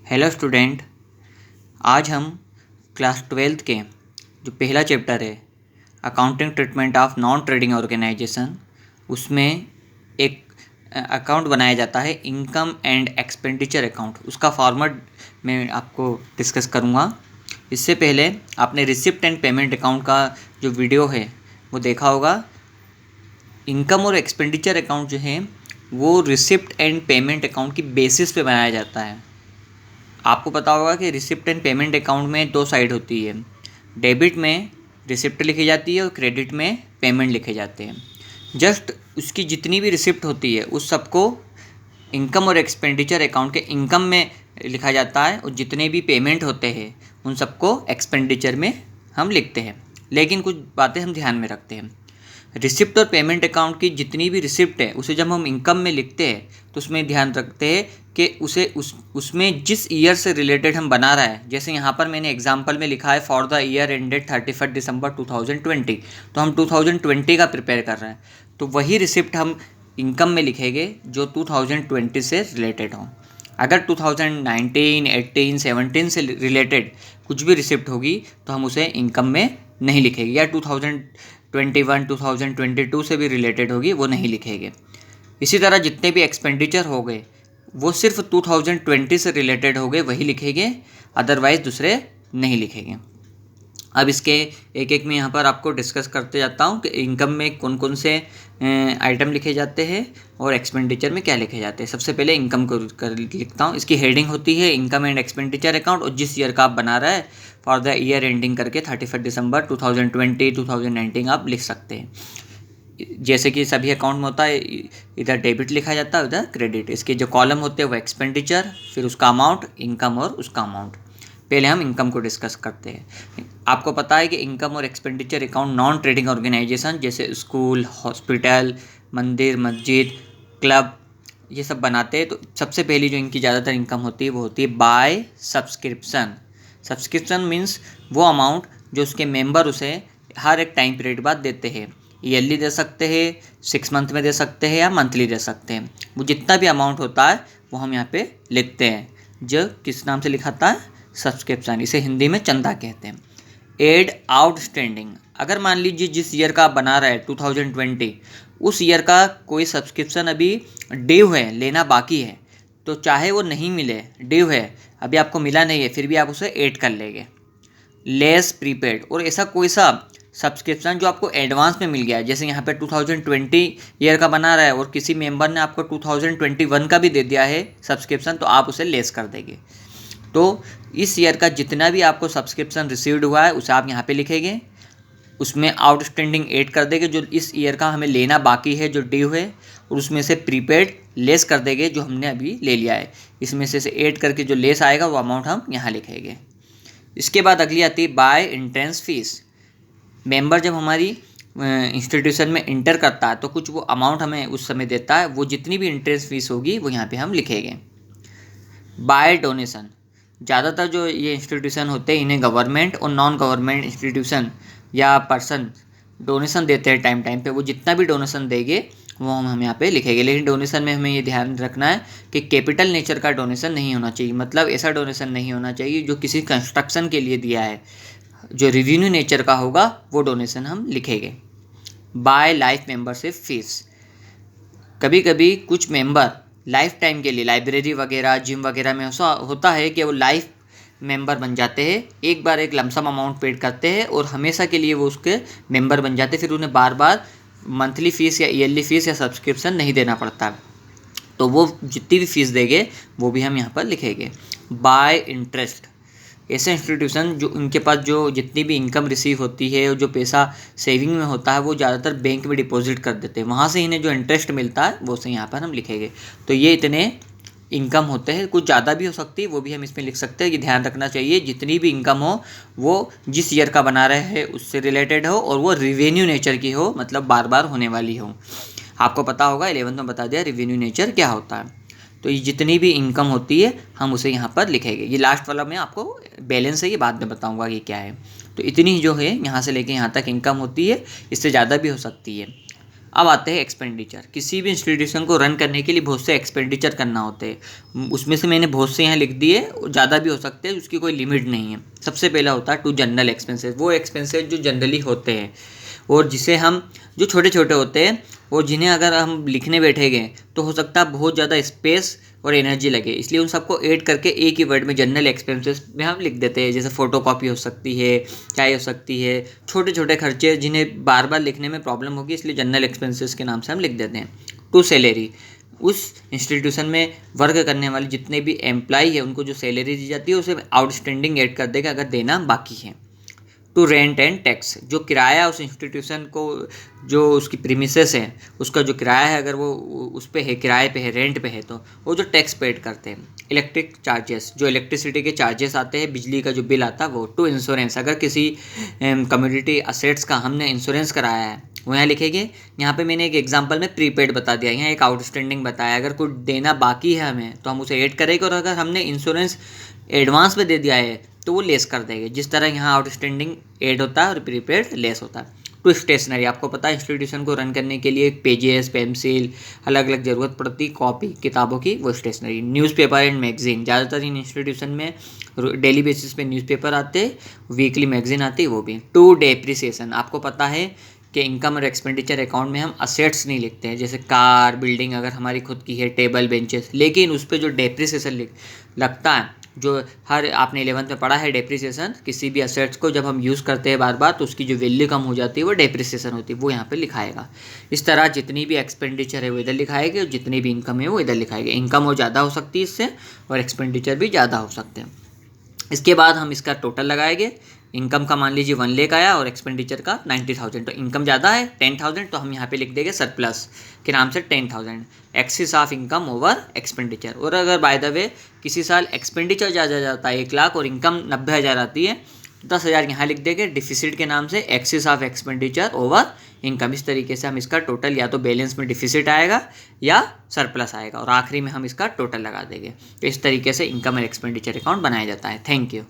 Hello student. आज हम class 12th के जो पहला चैप्टर है accounting treatment of non trading organisation, उसमें एक अकाउंट बनाया जाता है इनकम एंड एक्सपेंडिचर अकाउंट। उसका फॉर्मेट मैं आपको डिस्कस करूँगा। इससे पहले आपने रिसिप्ट एंड पेमेंट अकाउंट का जो वीडियो है वो देखा होगा। इनकम और एक्सपेंडिचर अकाउंट जो है वो रिसिप्ट एंड पेमेंट अकाउंट की बेसिस पे बनाया जाता है। आपको पता होगा कि रिसिप्ट एंड पेमेंट अकाउंट में दो साइड होती है। डेबिट में रिसिप्ट लिखी जाती है और क्रेडिट में पेमेंट लिखे जाते हैं। जस्ट उसकी जितनी भी रिसिप्ट होती है उस सबको इनकम और एक्सपेंडिचर अकाउंट के इनकम में लिखा जाता है और जितने भी पेमेंट होते हैं उन सबको एक्सपेंडिचर में हम लिखते हैं। लेकिन कुछ बातें हम ध्यान में रखते हैं। रिसिप्ट और पेमेंट अकाउंट की जितनी भी रिसिप्ट है उसे जब हम इनकम में लिखते हैं तो उसमें ध्यान रखते हैं कि उसे उसमें जिस ईयर से रिलेटेड हम बना रहा है। जैसे यहाँ पर मैंने एग्जांपल में लिखा है फॉर द ईयर एंडेड 31 दिसंबर 2020, तो हम 2020 का प्रिपेयर कर रहे हैं, तो वही रिसिप्ट हम इनकम में लिखेंगे जो 2020 से रिलेटेड हो। अगर 2019, 18, 17 से रिलेटेड कुछ भी रिसिप्ट होगी तो हम उसे इनकम में नहीं लिखेंगे, या 2021, 2022 से भी रिलेटेड होगी वो नहीं लिखेंगे। इसी तरह जितने भी एक्सपेंडिचर हो गए वो सिर्फ 2020 से रिलेटेड हो गए वही लिखेंगे, अदरवाइज़ दूसरे नहीं लिखेंगे। अब इसके एक एक में यहाँ पर आपको डिस्कस करते जाता हूँ कि इनकम में कौन कौन से आइटम लिखे जाते हैं और एक्सपेंडिचर में क्या लिखे जाते हैं। सबसे पहले इनकम को लिखता हूँ। इसकी हेडिंग होती है इनकम एंड एक्सपेंडिचर अकाउंट, और जिस ईयर का आप बना रहा है फॉर द ईयर एंडिंग करके 31 दिसंबर 2020, 2019 आप लिख सकते हैं। जैसे कि सभी अकाउंट में होता है, इधर डेबिट लिखा जाता है उधर क्रेडिट। इसके जो कॉलम होते हैं वो एक्सपेंडिचर, फिर उसका अमाउंट, इनकम और उसका अमाउंट। पहले हम इनकम को डिस्कस करते हैं। आपको पता है कि इनकम और expenditure account non trading organisation जैसे स्कूल, हॉस्पिटल, मंदिर, मस्जिद, क्लब, ये सब बनाते हैं। तो सबसे पहली जो इनकी ज़्यादातर इनकम होती है वो होती है बाय सब्सक्रिप्शन। सब्सक्रिप्शन मीन्स वो अमाउंट जो उसके मेंबर उसे हर एक टाइम पीरियड बाद देते हैं। ईयरली दे सकते हैं, 6 मंथ में दे सकते हैं, या मंथली दे सकते हैं। वो जितना भी अमाउंट होता है वो हम यहाँ पे लिखते हैं, जो किस नाम से लिखाता है, सब्सक्रिप्शन। इसे हिंदी में चंदा कहते हैं। एड आउटस्टैंडिंग, अगर मान लीजिए जिस ईयर का आप बना रहा है 2020, उस ईयर का कोई सब्सक्रिप्शन अभी ड्यू है, लेना बाकी है, तो चाहे वो नहीं मिले, ड्यू है, अभी आपको मिला नहीं है, फिर भी आप उसे ऐड कर लेंगे। लेस प्रीपेड, और ऐसा कोई सा सब्सक्रिप्शन जो आपको एडवांस में मिल गया है, जैसे यहाँ पे 2020 ईयर का बना रहा है और किसी मेंबर ने आपको 2021 का भी दे दिया है सब्सक्रिप्शन, तो आप उसे लेस कर देंगे। तो इस ईयर का जितना भी आपको सब्सक्रिप्शन रिसीव्ड हुआ है उसे आप यहाँ पे लिखेंगे, उसमें आउटस्टैंडिंग ऐड कर देंगे जो इस ईयर का हमें लेना बाकी है, जो ड्यू है, और उसमें से प्रीपेड लेस कर देंगे जो हमने अभी ले लिया है। इसमें से ऐड करके जो लेस आएगा वो अमाउंट हम यहाँ लिखेंगे। इसके बाद अगली आती है बाय एंट्रेंस फीस। मेंबर जब हमारी इंस्टीट्यूशन में इंटर करता है तो कुछ वो अमाउंट हमें उस समय देता है, वो जितनी भी एंट्रेंस फीस होगी वो यहाँ पे हम लिखेंगे। बाय डोनेशन, ज़्यादातर जो ये इंस्टीट्यूशन होते हैं इन्हें गवर्नमेंट और नॉन गवर्नमेंट इंस्टीट्यूशन या पर्सन डोनेशन देते हैं टाइम टाइम पे। वो जितना भी डोनेशन देंगे वो हम यहाँ पे लिखेंगे। लेकिन डोनेशन में हमें ये ध्यान रखना है कि कैपिटल नेचर का डोनेशन नहीं होना चाहिए। मतलब ऐसा डोनेशन नहीं होना चाहिए जो किसी कंस्ट्रक्शन के लिए दिया है। जो रेवेन्यू नेचर का होगा वो डोनेशन हम लिखेंगे। बाय लाइफ मेंबरशिप फीस, कभी कभी कुछ मेंबर लाइफ टाइम के लिए लाइब्रेरी वगैरह, जिम वगैरह में ऐसा होता है कि वो लाइफ मेंबर बन जाते हैं, एक बार एक लमसम अमाउंट पेड करते हैं और हमेशा के लिए वो उसके मेंबर बन जाते हैं। फिर उन्हें बार बार मंथली फ़ीस या ईयरली फ़ीस या सब्सक्रिप्शन नहीं देना पड़ता, तो वो जितनी भी फीस देंगे वो भी हम यहाँ पर लिखेंगे। बाय इंटरेस्ट, ऐसे इंस्टीट्यूशन जो उनके पास जो जितनी भी इनकम रिसीव होती है और जो पैसा सेविंग में होता है वो ज़्यादातर बैंक में डिपॉजिट कर देते हैं, वहाँ से इन्हें जो इंटरेस्ट मिलता है वो से यहाँ पर हम लिखेंगे। तो ये इतने इनकम होते हैं, कुछ ज़्यादा भी हो सकती है वो भी हम इसमें लिख सकते हैं। कि ध्यान रखना चाहिए जितनी भी इनकम हो वो जिस ईयर का बना रहे हैं उससे रिलेटेड हो और वो रिवेन्यू नेचर की हो, मतलब बार बार होने वाली हो। आपको पता होगा 11th में बता दिया रिवेन्यू नेचर क्या होता है। तो ये जितनी भी इनकम होती है हम उसे यहाँ पर लिखेंगे। ये लास्ट वाला मैं आपको बैलेंस है, ये बाद में बताऊँगा कि क्या है। तो इतनी जो है यहाँ से लेके यहाँ तक इनकम होती है, इससे ज़्यादा भी हो सकती है। अब आते हैं एक्सपेंडिचर। किसी भी इंस्टीट्यूशन को रन करने के लिए बहुत से एक्सपेंडिचर करना होते हैं, उसमें से मैंने बहुत से यहाँ लिख दिए, ज़्यादा भी हो सकते हैं, उसकी कोई लिमिट नहीं है। सबसे पहला होता है टू जनरल एक्सपेंसेस, वो एक्सपेंसेस जो जनरली होते हैं और जिसे हम जो छोटे छोटे होते हैं और जिन्हें अगर हम लिखने बैठेंगे तो हो सकता है बहुत ज़्यादा स्पेस और एनर्जी लगे, इसलिए उन सबको ऐड करके एक ही वर्ड में जनरल एक्सपेंसेस में हम लिख देते हैं। जैसे फ़ोटोकॉपी हो सकती है, चाय हो सकती है, छोटे छोटे खर्चे जिन्हें बार बार लिखने में प्रॉब्लम होगी, इसलिए जनरल एक्सपेंसेस के नाम से हम लिख देते हैं। टू सैलरी, उस इंस्टीट्यूशन में वर्क करने वाले जितने भी एम्प्लॉय है उनको जो सैलरी दी जाती है उसे आउटस्टैंडिंग ऐड कर देगा अगर देना बाकी है। टू रेंट एंड टैक्स, जो किराया उस इंस्टीट्यूशन को, जो उसकी प्रीमिसेस है उसका जो किराया है, अगर वो उस पे है, किराए पे है, रेंट पे है, तो वो जो टैक्स पेड करते हैं। इलेक्ट्रिक चार्जेस, जो इलेक्ट्रिसिटी के चार्जेस आते हैं, बिजली का जो बिल आता है वो। टू इंश्योरेंस, अगर किसी कम्युनिटी असेट्स का हमने इंश्योरेंस कराया है वो यहाँ लिखेंगे। यहाँ पे मैंने एक एग्जांपल में प्रीपेड बता दिया, यहाँ एक आउटस्टैंडिंग बताया, अगर कुछ देना बाकी है हमें तो हम उसे ऐड करेंगे, और अगर हमने इंश्योरेंस एडवांस में दे दिया है तो वो लेस कर देंगे। जिस तरह यहाँ आउटस्टैंडिंग ऐड होता है और प्रीपेड लेस होता है। टू स्टेशनरी, आपको पता है इंस्टीट्यूशन को रन करने के लिए पेजेस, पेंसिल, अलग अलग ज़रूरत पड़ती, कॉपी किताबों की, वो स्टेशनरी। न्यूज़पेपर एंड मैगजीन, ज़्यादातर इन इंस्टीट्यूशन में डेली बेसिस पे न्यूज़पेपर आते, वीकली मैगजीन आती, वो भी। टू डेप्रिसिएशन, आपको पता है कि इनकम और एक्सपेंडिचर अकाउंट में हम असेट्स नहीं लिखते हैं, जैसे कार, बिल्डिंग अगर हमारी खुद की है, टेबल, बेंचेस, लेकिन उस पर जो डेप्रिसिएशन लगता है, जो हर आपने 11th में पढ़ा है, डेप्रिसिएशन, किसी भी असेट्स को जब हम यूज़ करते हैं बार बार तो उसकी जो वैल्यू कम हो जाती है वो डेप्रिसिएशन होती है, वो यहाँ पे लिखाएगा। इस तरह जितनी भी एक्सपेंडिचर है वो इधर लिखाएगी और जितनी भी इनकम है वो इधर लिखाएगी। इनकम और ज़्यादा हो सकती है इससे, और एक्सपेंडिचर भी ज़्यादा हो सकते हैं। इसके बाद हम इसका टोटल लगाएंगे। इनकम का मान लीजिए 1 लाख आया और एक्सपेंडिचर का 90,000, तो इनकम ज़्यादा है 10,000, तो हम यहाँ पे लिख देंगे सरप्लस के नाम से 10,000, excess of income over expenditure. और अगर बाय द वे किसी साल एक्सपेंडिचर ज़्यादा जाता है 1 लाख और इनकम 90,000 आती है, 10,000 यहाँ लिख देंगे डिफिसिट के नाम से, excess of expenditure over income. इस तरीके से हम इसका टोटल या तो बैलेंस में डिफिसिट आएगा या सरप्लस आएगा, और आखिरी में हम इसका टोटल लगा देंगे। तो इस तरीके से इनकम और एक्सपेंडिचर अकाउंट बनाया जाता है। Thank you.